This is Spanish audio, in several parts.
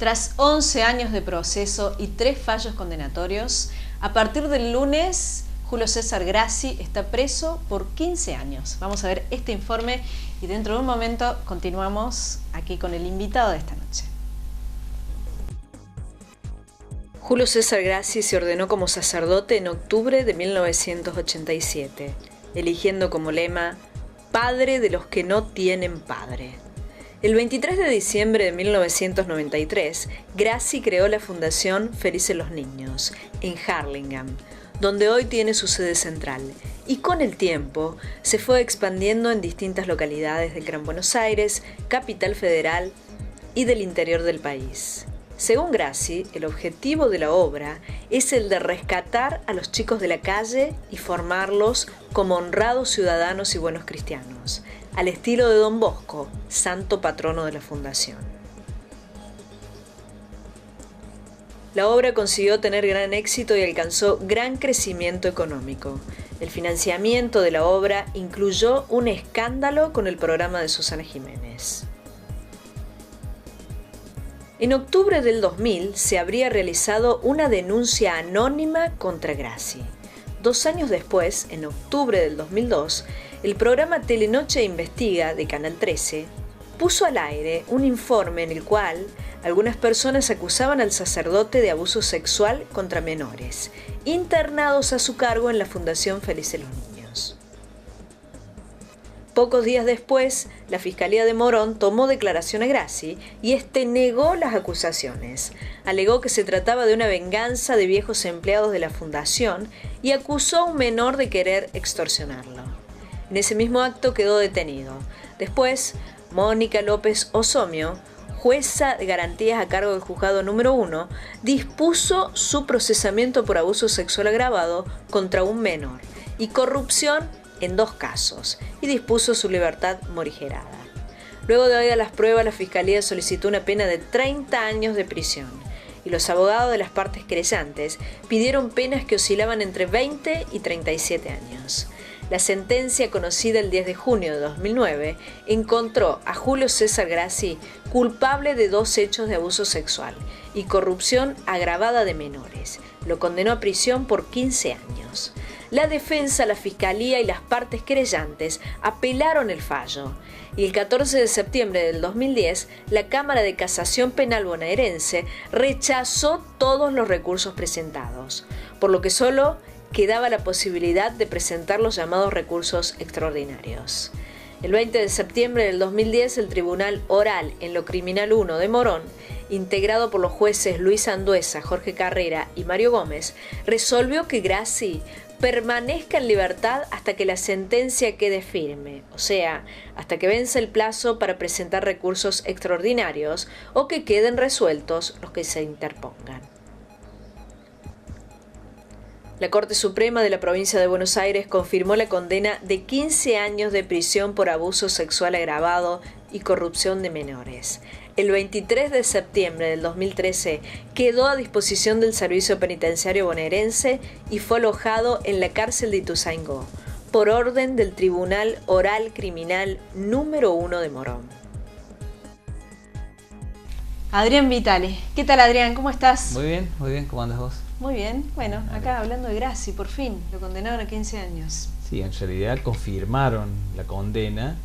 Tras 11 años de proceso y 3 fallos condenatorios, a partir del lunes, Julio César Grassi está preso por 15 años. Vamos a ver este informe y dentro de un momento continuamos aquí con el invitado de esta noche. Julio César Grassi se ordenó como sacerdote en octubre de 1987, eligiendo como lema «Padre de los que no tienen padre». El 23 de diciembre de 1993, Grassi creó la Fundación Felices los Niños, en Harlingen, donde hoy tiene su sede central, y con el tiempo se fue expandiendo en distintas localidades del Gran Buenos Aires, Capital Federal y del interior del país. Según Grassi, el objetivo de la obra es el de rescatar a los chicos de la calle y formarlos como honrados ciudadanos y buenos cristianos, al estilo de Don Bosco, santo patrono de la Fundación. La obra consiguió tener gran éxito y alcanzó gran crecimiento económico. El financiamiento de la obra incluyó un escándalo con el programa de Susana Jiménez. En octubre del 2000 se habría realizado una denuncia anónima contra Grassi. 2 años después, en octubre del 2002, el programa Telenoche Investiga de Canal 13 puso al aire un informe en el cual algunas personas acusaban al sacerdote de abuso sexual contra menores, internados a su cargo en la Fundación Felices los Niños. Pocos días después, la Fiscalía de Morón tomó declaración a Grassi y este negó las acusaciones. Alegó que se trataba de una venganza de viejos empleados de la Fundación y acusó a un menor de querer extorsionarlo. En ese mismo acto quedó detenido. Después, Mónica López Osomio, jueza de garantías a cargo del juzgado número 1, dispuso su procesamiento por abuso sexual agravado contra un menor y corrupción en 2 casos, y dispuso su libertad morigerada. Luego de oídas las pruebas, la Fiscalía solicitó una pena de 30 años de prisión, y los abogados de las partes querellantes pidieron penas que oscilaban entre 20 y 37 años. La sentencia, conocida el 10 de junio de 2009, encontró a Julio César Grassi culpable de 2 hechos de abuso sexual y corrupción agravada de menores. Lo condenó a prisión por 15 años. La defensa, la Fiscalía y las partes querellantes apelaron el fallo, y el 14 de septiembre del 2010, la Cámara de Casación Penal bonaerense rechazó todos los recursos presentados, por lo que solo quedaba la posibilidad de presentar los llamados recursos extraordinarios. El 20 de septiembre del 2010, el Tribunal Oral en lo Criminal 1 de Morón, integrado por los jueces Luis Anduesa, Jorge Carrera y Mario Gómez, resolvió que Grassi permanezca en libertad hasta que la sentencia quede firme, o sea, hasta que vence el plazo para presentar recursos extraordinarios o que queden resueltos los que se interpongan. La Corte Suprema de la Provincia de Buenos Aires confirmó la condena de 15 años de prisión por abuso sexual agravado y corrupción de menores. El 23 de septiembre del 2013 quedó a disposición del Servicio Penitenciario bonaerense y fue alojado en la cárcel de Ituzaingó, por orden del Tribunal Oral Criminal número 1 de Morón. Adrián Vitale. ¿Qué tal, Adrián? ¿Cómo estás? Muy bien. ¿Cómo andas vos? Muy bien. Bueno, acá hablando de Grassi, por fin, lo condenaron a 15 años. Sí, en realidad confirmaron la condena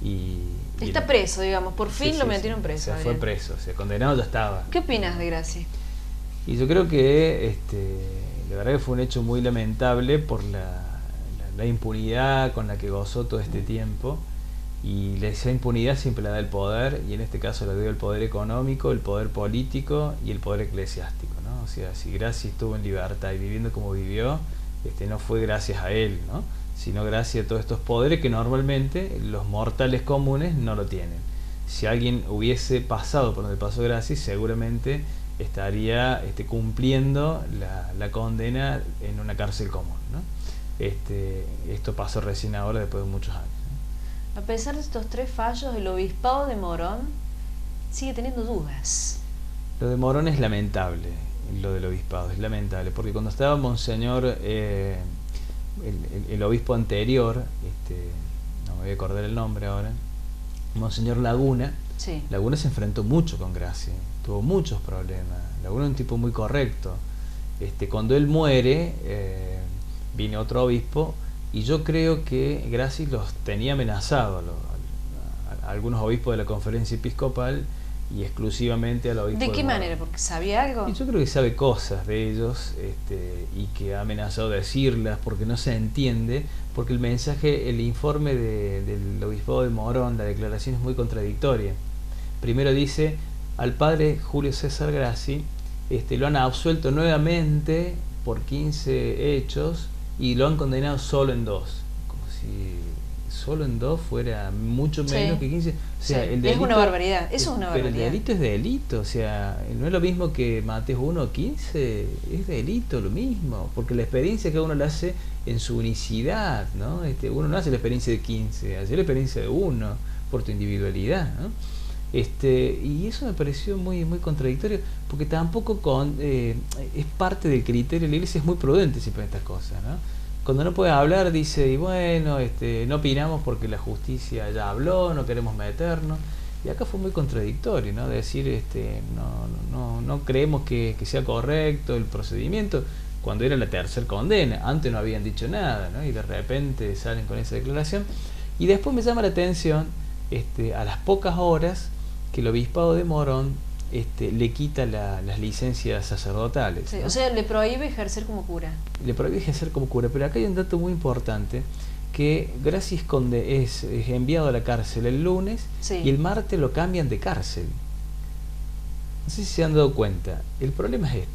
y está preso, digamos, por fin sí, lo metieron preso. O sea, fue preso, o sea, condenado ya estaba. ¿Qué opinas de Grassi? Y yo creo que la verdad que fue un hecho muy lamentable por la impunidad con la que gozó todo este tiempo, y esa impunidad siempre la da el poder, y en este caso la dio el poder económico, el poder político y el poder eclesiástico, ¿no? O sea, si Grassi estuvo en libertad y viviendo como vivió, no fue gracias a él, ¿no?, sino gracias a todos estos poderes que normalmente los mortales comunes no lo tienen. Si alguien hubiese pasado por donde pasó Grassi, seguramente estaría cumpliendo la condena en una cárcel común, ¿no? Esto pasó recién ahora, después de muchos años, ¿no? A pesar de estos 3 fallos, el obispado de Morón sigue teniendo dudas. Lo de Morón es lamentable, lo del obispado es lamentable, porque cuando estaba Monseñor, el obispo anterior, no me voy a acordar el nombre ahora, Monseñor Laguna, sí. Laguna se enfrentó mucho con Grassi, tuvo muchos problemas. Laguna es un tipo muy correcto. Cuando él muere, viene otro obispo, y yo creo que Grassi los tenía amenazados, a algunos obispos de la conferencia episcopal, y exclusivamente al obispo. ¿De qué manera? ¿Porque sabía algo? Y yo creo que sabe cosas de ellos, y que ha amenazado decirlas porque no se entiende, porque el mensaje, el informe del obispado de Morón, la declaración es muy contradictoria. Primero dice: al padre Julio César Grassi lo han absuelto nuevamente por 15 hechos y lo han condenado solo en 2, como si solo en 2 fuera mucho menos que 15. O sea, sí, el delito, es una barbaridad, eso es una barbaridad. Pero el delito es delito, o sea, no es lo mismo que mates 1 o 15, es delito lo mismo, porque la experiencia que uno la hace en su unicidad, ¿no? Uno no hace la experiencia de 15, hace la experiencia de 1 por tu individualidad, ¿no? Y eso me pareció muy contradictorio, porque tampoco es parte del criterio. La Iglesia es muy prudente siempre en estas cosas, ¿no? Cuando no puede hablar dice: y bueno, no opinamos porque la justicia ya habló, no queremos meternos. Y acá fue muy contradictorio, ¿no? Decir, no creemos que sea correcto el procedimiento, cuando era la tercera condena. Antes no habían dicho nada, ¿no? Y de repente salen con esa declaración. Y después me llama la atención, a las pocas horas, que el obispado de Morón le quita las licencias sacerdotales, sí, ¿no? O sea, le prohíbe ejercer como cura. Le prohíbe ejercer como cura, pero acá hay un dato muy importante, que Grassi es enviado a la cárcel el lunes, sí, y el martes lo cambian de cárcel. No sé si se han dado cuenta. El problema es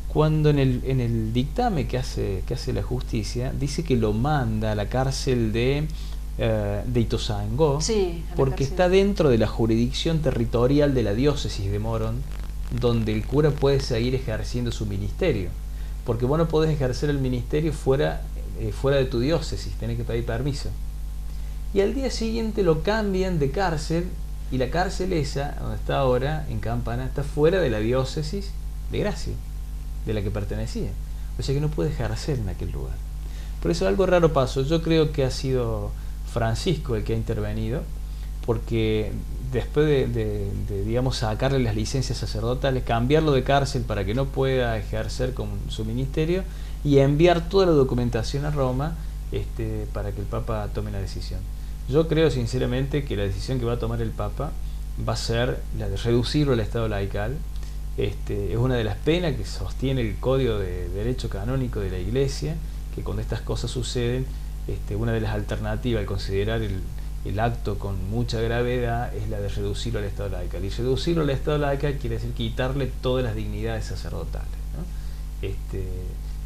cuando en el dictamen que hace la justicia, dice que lo manda a la cárcel de Ituzaingó, sí, porque está dentro de la jurisdicción territorial de la diócesis de Morón, donde el cura puede seguir ejerciendo su ministerio, porque vos no podés ejercer el ministerio fuera de tu diócesis, tenés que pedir permiso. Y al día siguiente lo cambian de cárcel, y la cárcel esa, donde está ahora, en Campana, está fuera de la diócesis de Gracia, de la que pertenecía. O sea que no puede ejercer en aquel lugar. Por eso algo raro pasó. Yo creo que ha sido Francisco el que ha intervenido, porque después de digamos, sacarle las licencias sacerdotales, cambiarlo de cárcel para que no pueda ejercer con su ministerio, y enviar toda la documentación a Roma, para que el Papa tome la decisión. Yo creo sinceramente que la decisión que va a tomar el Papa va a ser la de reducirlo al estado laical. Es una de las penas que sostiene el Código de Derecho Canónico de la Iglesia, que cuando estas cosas suceden, una de las alternativas al considerar el acto con mucha gravedad es la de reducirlo al estado laical. Y reducirlo al estado laical quiere decir quitarle todas las dignidades sacerdotales, ¿no?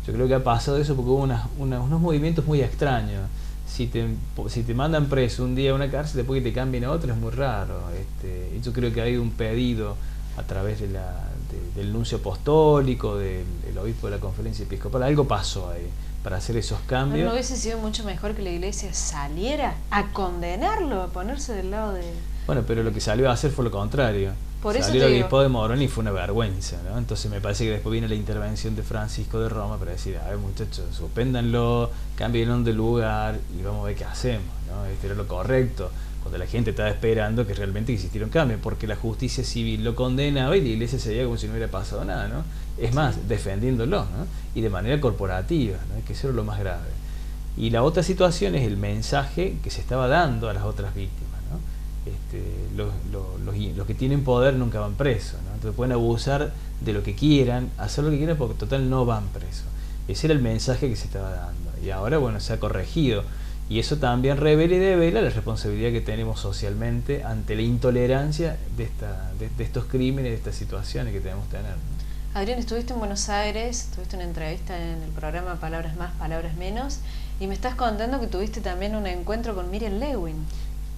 Yo creo que ha pasado eso porque hubo unos movimientos muy extraños. Si te mandan preso un día a una cárcel, después que te cambien a otra, es muy raro. Yo creo que ha habido un pedido a través del nuncio apostólico, del obispo de la conferencia episcopal. Algo pasó ahí para hacer esos cambios. ¿No hubiese sido mucho mejor que la Iglesia saliera a condenarlo, a ponerse del lado de...? Bueno, pero lo que salió a hacer fue lo contrario. Salió el obispo de Morón y fue una vergüenza, ¿no? Entonces me parece que después viene la intervención de Francisco de Roma para decir: a ver, muchachos, suspéndanlo, cámbienlo de lugar y vamos a ver qué hacemos, ¿no? Era lo correcto, cuando la gente estaba esperando que realmente existiera un cambio, porque la justicia civil lo condenaba y la Iglesia se veía como si no hubiera pasado nada, ¿no? Es más, defendiéndolo, ¿no? Y de manera corporativa, ¿no? Que eso era lo más grave. Y la otra situación es el mensaje que se estaba dando a las otras víctimas, ¿no? Los que tienen poder nunca van presos, ¿no? Entonces pueden abusar de lo que quieran, hacer lo que quieran, porque total no van presos. Ese era el mensaje que se estaba dando, y ahora, bueno, se ha corregido, y eso también revela y devela la responsabilidad que tenemos socialmente ante la intolerancia de estos crímenes, de estas situaciones que debemos tener, ¿no? Adrián, estuviste en Buenos Aires, tuviste una entrevista en el programa Palabras Más, Palabras Menos, y me estás contando que tuviste también un encuentro con Miriam Lewin,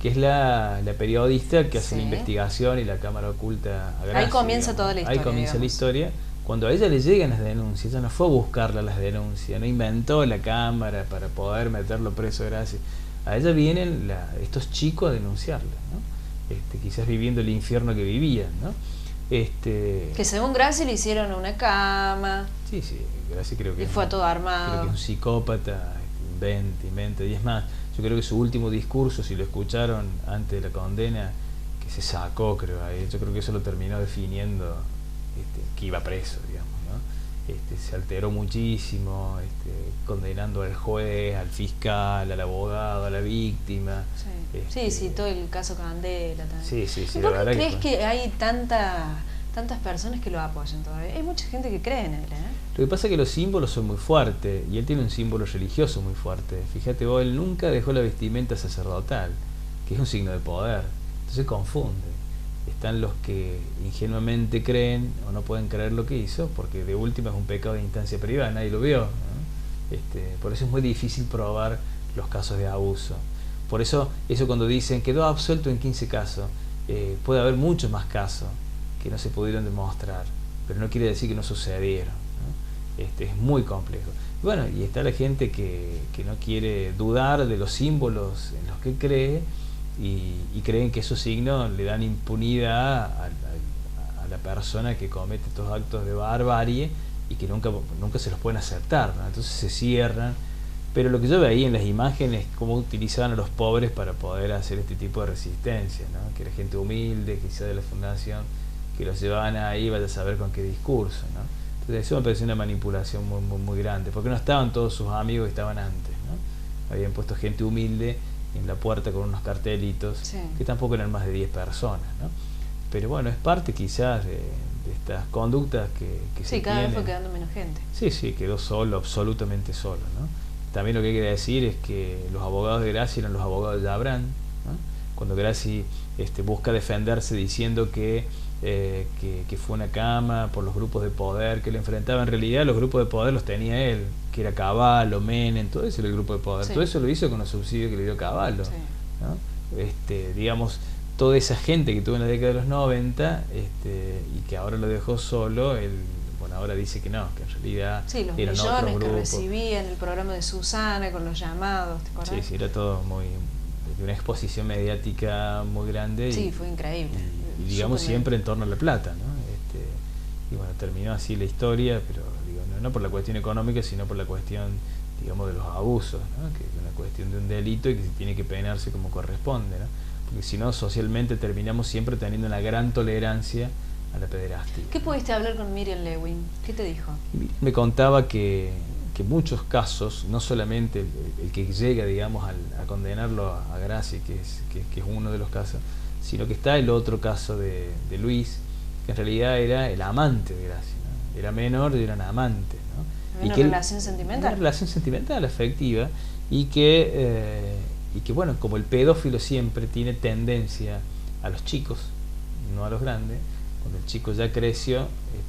que es la periodista que hace la investigación y la cámara oculta a Gracia. Ahí comienza toda la historia. Ahí comienza la historia. Cuando a ella le llegan las denuncias, ella no fue a buscarla las denuncias, no inventó la cámara para poder meterlo preso a Gracia. A ella vienen estos chicos a denunciarla, ¿no? Quizás viviendo el infierno que vivían, ¿no? Que según Gracia le hicieron una cama. Sí, Gracia creo que... Y fue todo armado. Creo que es un psicópata, inventa. Y es más, yo creo que su último discurso, si lo escucharon antes de la condena, que se sacó, creo, yo creo que eso lo terminó definiendo que iba preso, digamos, ¿no? Se alteró muchísimo, condenando al juez, al fiscal, al abogado, a la víctima. Sí, todo el caso Candela también. Sí, ¿Y por qué crees que hay tantas personas que lo apoyan todavía? Hay mucha gente que cree en él, Lo que pasa es que los símbolos son muy fuertes, y él tiene un símbolo religioso muy fuerte. Fíjate vos, él nunca dejó la vestimenta sacerdotal, que es un signo de poder. Entonces confunde. Están los que ingenuamente creen o no pueden creer lo que hizo, porque de última es un pecado de instancia privada, nadie lo vio, ¿no? Por eso es muy difícil probar los casos de abuso. Por eso cuando dicen quedó absuelto en 15 casos, puede haber muchos más casos que no se pudieron demostrar, pero no quiere decir que no sucedieron, ¿no? Es muy complejo. Bueno, y está la gente que no quiere dudar de los símbolos en los que cree, y creen que esos signos le dan impunidad a la persona que comete estos actos de barbarie, y que nunca se los pueden aceptar, ¿no? Entonces se cierran. Pero lo que yo veía en las imágenes, cómo utilizaban a los pobres para poder hacer este tipo de resistencia, ¿no? Que era gente humilde, quizá de la fundación, que los llevaban ahí, vaya a saber con qué discurso, ¿no? Entonces eso me pareció una manipulación muy, muy, muy grande, porque no estaban todos sus amigos que estaban antes, ¿no? Habían puesto gente humilde en la puerta con unos cartelitos, que tampoco eran más de 10 personas, ¿no? Pero bueno, es parte quizás de estas conductas que se cada tienen. vez fue quedando menos gente. Sí, quedó solo, absolutamente solo, ¿no? También lo que hay que decir es que los abogados de Graci eran los abogados de Abraham, ¿no? Cuando Graci busca defenderse diciendo que fue una cama por los grupos de poder que le enfrentaba, en realidad los grupos de poder los tenía él, que era Cavallo, Menem, todo eso era el grupo de poder. Todo eso lo hizo con los subsidios que le dio Cavallo, ¿no? Digamos, toda esa gente que tuvo en la década de los 90, y que ahora lo dejó solo, ahora dice que no, que en realidad los millones que recibía en el programa de Susana con los llamados, ¿te acuerdas? Sí, era todo de una exposición mediática muy grande. Sí, fue increíble. Y digamos siempre en torno a la plata, ¿no? Y bueno, terminó así la historia, pero digo, no por la cuestión económica, sino por la cuestión, digamos, de los abusos, ¿no? Que es una cuestión de un delito y que se tiene que penarse como corresponde, ¿no? Porque si no, socialmente terminamos siempre teniendo una gran tolerancia a la pederastia. ¿Qué pudiste hablar con Miriam Lewin? ¿Qué te dijo? Me contaba que muchos casos, no solamente el que llega, digamos, a condenarlo a Graci, que es uno de los casos, sino que está el otro caso de Luis, que en realidad era el amante de Graci, ¿no? Era menor y era un amante, ¿no? ¿Una relación sentimental? Una relación sentimental, afectiva, y que bueno, como el pedófilo siempre tiene tendencia a los chicos, no a los grandes, cuando el chico ya creció,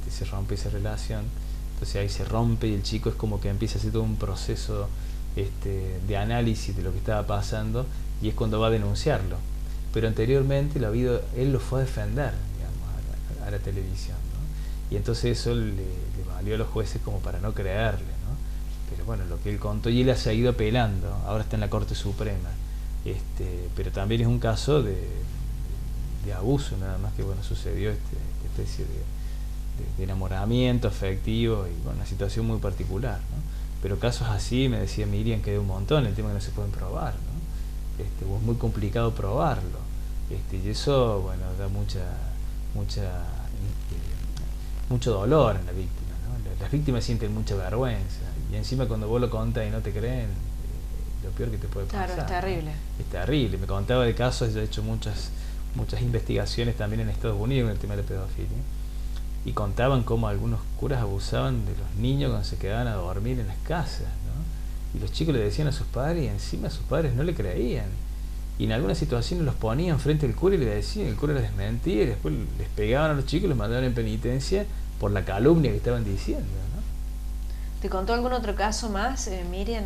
se rompe esa relación, entonces ahí se rompe y el chico es como que empieza a hacer todo un proceso de análisis de lo que estaba pasando, y es cuando va a denunciarlo. Pero anteriormente él lo fue a defender, digamos, a la televisión, ¿no? Y entonces eso le valió a los jueces como para no creerle, ¿no? Pero bueno, lo que él contó, y él ha seguido apelando, ahora está en la Corte Suprema, pero también es un caso de abuso, nada más, que bueno, sucedió esta especie de enamoramiento afectivo, y bueno, una situación muy particular, ¿no? Pero casos así, me decía Miriam, que hay un montón, el tema que no se pueden probar, ¿no? Es muy complicado probarlo, y eso, bueno, da mucho dolor en la víctima, ¿no? Las víctimas sienten mucha vergüenza, y encima cuando vos lo contás y no te creen, lo peor que te puede pasar. Claro, es terrible. Es terrible. Me contaba de casos, yo he hecho muchas investigaciones también en Estados Unidos con el tema de la pedofilia, y contaban cómo algunos curas abusaban de los niños cuando se quedaban a dormir en las casas, ¿no? Y los chicos le decían a sus padres, y encima sus padres no le creían, y en algunas situaciones los ponían frente al cura y le decían, el cura les desmentía, y después les pegaban a los chicos y los mandaban en penitencia por la calumnia que estaban diciendo, ¿no? ¿Te contó algún otro caso más, Miriam,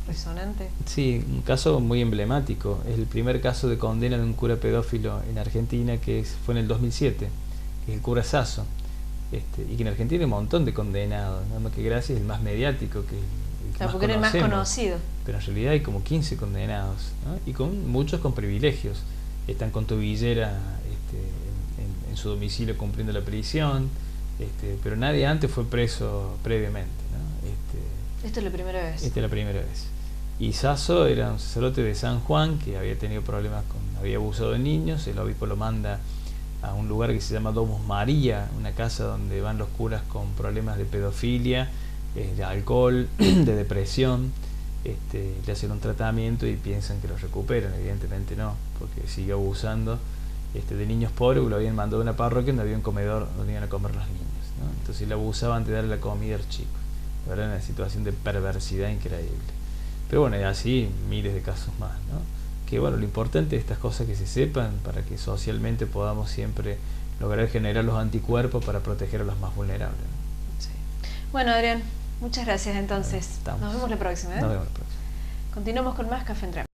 resonante? Sí, un caso muy emblemático. Es el primer caso de condena de un cura pedófilo en Argentina, fue en el 2007, que es el cura Sasso. Y que en Argentina hay un montón de condenados, nada más que Graci es el más mediático, que claro, porque era el más conocido. Pero en realidad hay como 15 condenados, ¿no? Y muchos con privilegios. Están con tobillera en su domicilio cumpliendo la prisión, pero nadie antes fue preso previamente, ¿no? Esta es la primera vez. Esta es la primera vez. Y Sasso era un sacerdote de San Juan que había tenido problemas había abusado de niños. El obispo lo manda a un lugar que se llama Domus María, una casa donde van los curas con problemas de pedofilia, de alcohol, de depresión. Le hacen un tratamiento y piensan que los recuperan. Evidentemente no, porque sigue abusando de niños pobres, que lo habían mandado a una parroquia donde había un comedor donde iban a comer los niños, ¿no? Entonces le abusaban de darle la comida al chico. La verdad, una situación de perversidad increíble. Pero bueno, y así miles de casos más, ¿no? Que bueno, lo importante de estas cosas que se sepan para que socialmente podamos siempre lograr generar los anticuerpos para proteger a los más vulnerables, ¿no? Sí. Bueno, Adrián, muchas gracias entonces. Nos vemos la próxima. Nos vemos la próxima. Continuamos con más Café en Tránsito.